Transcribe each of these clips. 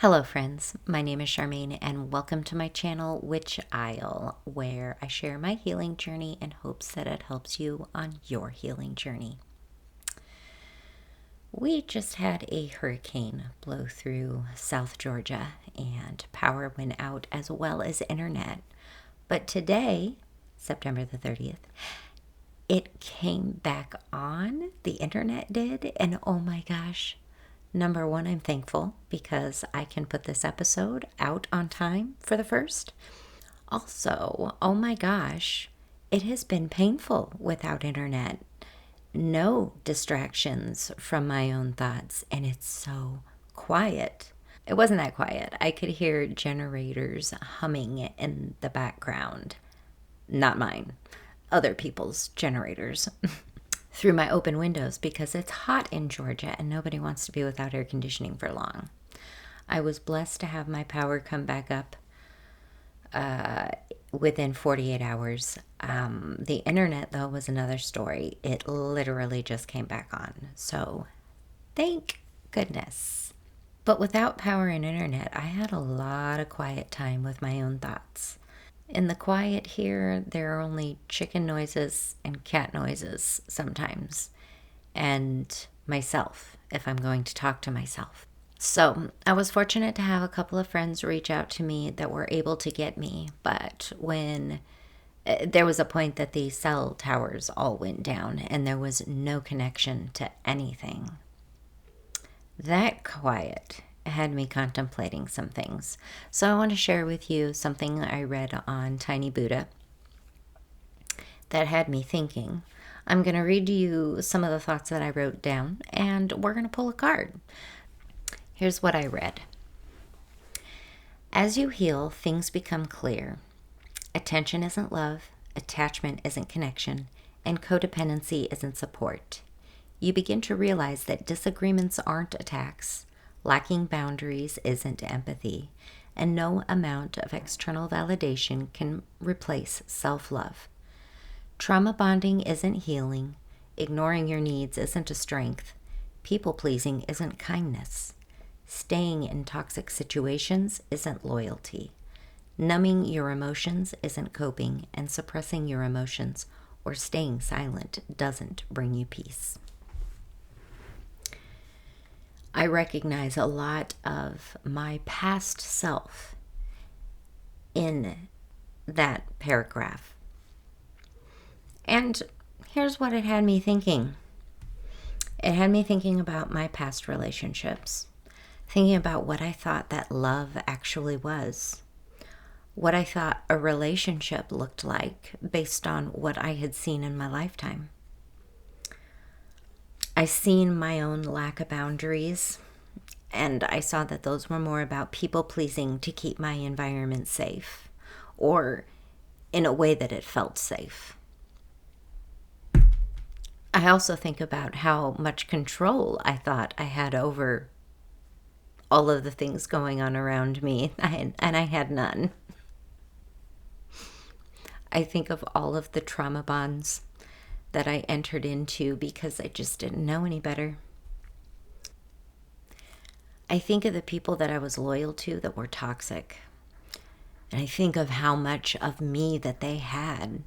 Hello friends, my name is Charmaine and welcome to my channel Witch Isle, where I share my healing journey in hopes that it helps you on your healing journey. We just had a hurricane blow through South Georgia and power went out as well as internet. But today, September the 30th, it came back on, the internet did, and oh my gosh. Number one, I'm thankful because I can put this episode out on time for the first. Also, oh my gosh, it has been painful without internet. No distractions from my own thoughts, and it's so quiet. It wasn't that quiet. I could hear generators humming in the background. Not mine, other people's generators. Through my open windows because it's hot in Georgia and nobody wants to be without air conditioning for long. I was blessed to have my power come back up within 48 hours. The internet, though, was another story. It literally just came back on. So thank goodness. But without power and internet, I had a lot of quiet time with my own thoughts. In the quiet here, there are only chicken noises and cat noises sometimes, and myself, if I'm going to talk to myself. So I was fortunate to have a couple of friends reach out to me that were able to get me, but when there was a point that the cell towers all went down and there was no connection to anything. That quiet had me contemplating some things. So I want to share with you something I read on Tiny Buddha that had me thinking. I'm going to read to you some of the thoughts that I wrote down, and we're going to pull a card. Here's what I read. As you heal, things become clear. Attention isn't love, attachment isn't connection, and codependency isn't support. You begin to realize that disagreements aren't attacks. Lacking boundaries isn't empathy, and no amount of external validation can replace self-love. Trauma bonding isn't healing. Ignoring your needs isn't a strength. People-pleasing isn't kindness. Staying in toxic situations isn't loyalty. Numbing your emotions isn't coping, and suppressing your emotions or staying silent doesn't bring you peace. I recognize a lot of my past self in that paragraph. And here's what it had me thinking. It had me thinking about my past relationships, thinking about what I thought that love actually was, what I thought a relationship looked like based on what I had seen in my lifetime. I seen my own lack of boundaries, and I saw that those were more about people-pleasing to keep my environment safe, or in a way that it felt safe. I also think about how much control I thought I had over all of the things going on around me, and I had none. I think of all of the trauma bonds that I entered into because I just didn't know any better. I think of the people that I was loyal to that were toxic. And I think of how much of me that they had.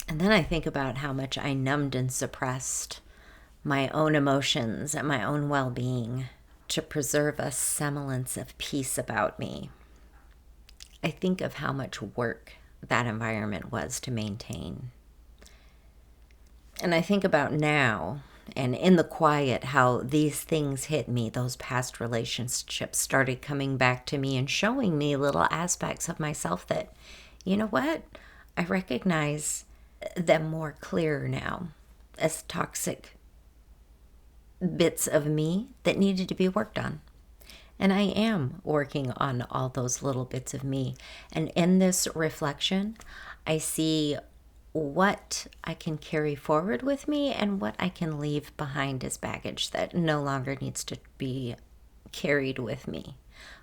And then I think about how much I numbed and suppressed my own emotions and my own well-being to preserve a semblance of peace about me. I think of how much work that environment was to maintain. And I think about now, and in the quiet, how these things hit me, those past relationships started coming back to me and showing me little aspects of myself that, you know what, I recognize them more clearer now as toxic bits of me that needed to be worked on. And I am working on all those little bits of me. And in this reflection, I see what I can carry forward with me and what I can leave behind as baggage that no longer needs to be carried with me.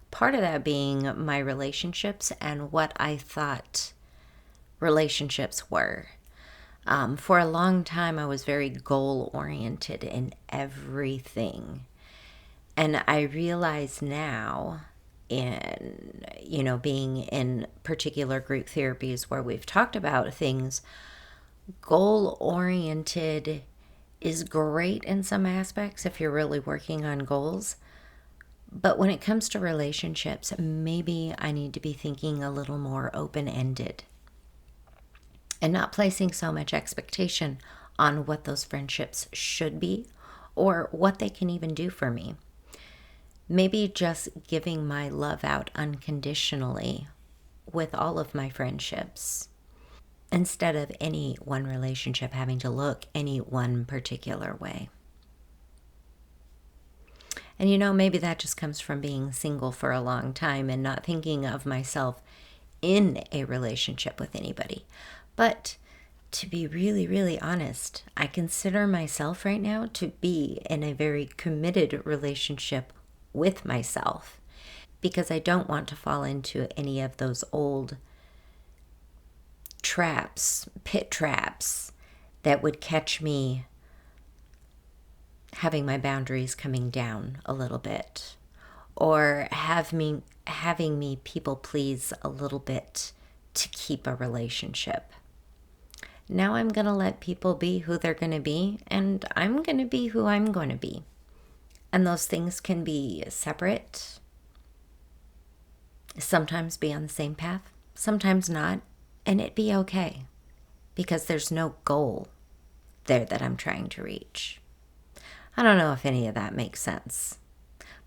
Part of that being my relationships and what I thought relationships were. For a long time, I was very goal-oriented in everything. And I realize now in, being in particular group therapies where we've talked about things, goal oriented is great in some aspects if you're really working on goals. But when it comes to relationships, maybe I need to be thinking a little more open ended and not placing so much expectation on what those friendships should be or what they can even do for me. Maybe just giving my love out unconditionally with all of my friendships instead of any one relationship having to look any one particular way. And maybe that just comes from being single for a long time and not thinking of myself in a relationship with anybody. But to be really, really honest, I consider myself right now to be in a very committed relationship with myself because I don't want to fall into any of those old traps, pit traps that would catch me having my boundaries coming down a little bit or having me people please a little bit to keep a relationship. Now I'm going to let people be who they're going to be, and I'm going to be who I'm going to be. And those things can be separate, sometimes be on the same path, sometimes not, and it be okay because there's no goal there that I'm trying to reach. I don't know if any of that makes sense,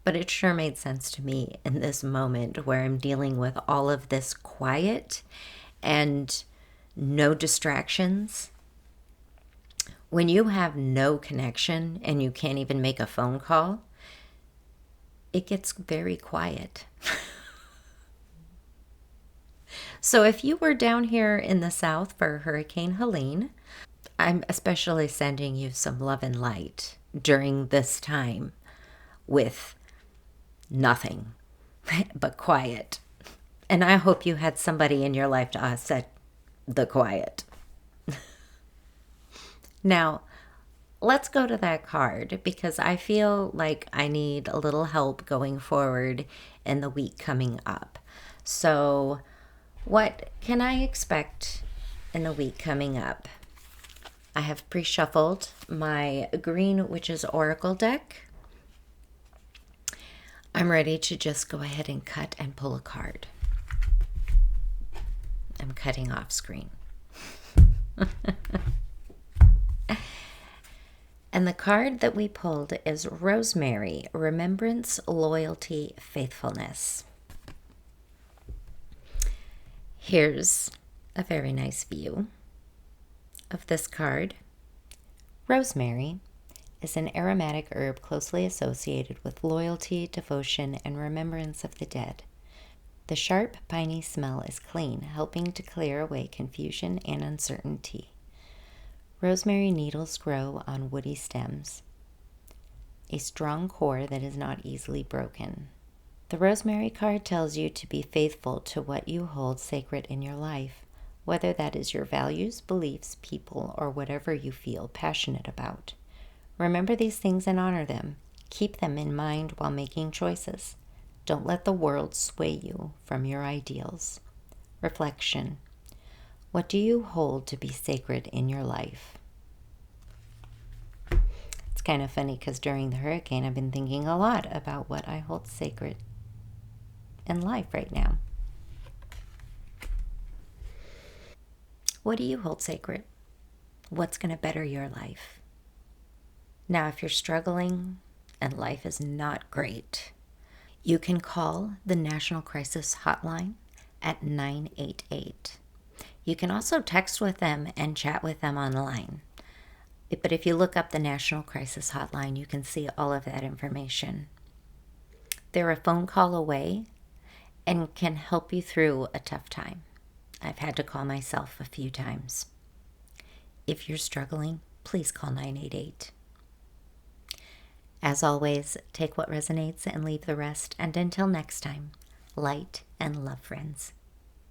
but it sure made sense to me in this moment where I'm dealing with all of this quiet and no distractions. When you have no connection and you can't even make a phone call, it gets very quiet. So if you were down here in the South for Hurricane Helene, I'm especially sending you some love and light during this time with nothing but quiet. And I hope you had somebody in your life to offset the quiet. Now, let's go to that card because I feel like I need a little help going forward in the week coming up. So, what can I expect in the week coming up? I have pre-shuffled my Green Witches Oracle deck. I'm ready to just go ahead and cut and pull a card. I'm cutting off screen. And the card that we pulled is Rosemary, Remembrance, Loyalty, Faithfulness. Here's a very nice view of this card. Rosemary is an aromatic herb closely associated with loyalty, devotion, and remembrance of the dead. The sharp, piney smell is clean, helping to clear away confusion and uncertainty. Rosemary needles grow on woody stems, a strong core that is not easily broken. The Rosemary card tells you to be faithful to what you hold sacred in your life, whether that is your values, beliefs, people, or whatever you feel passionate about. Remember these things and honor them. Keep them in mind while making choices. Don't let the world sway you from your ideals. Reflection. What do you hold to be sacred in your life? It's kind of funny because during the hurricane, I've been thinking a lot about what I hold sacred in life right now. What do you hold sacred? What's going to better your life? Now, if you're struggling and life is not great, you can call the National Crisis Hotline at 988. You can also text with them and chat with them online. But if you look up the National Crisis Hotline, you can see all of that information. They're a phone call away and can help you through a tough time. I've had to call myself a few times. If you're struggling, please call 988. As always, take what resonates and leave the rest. And until next time, light and love, friends.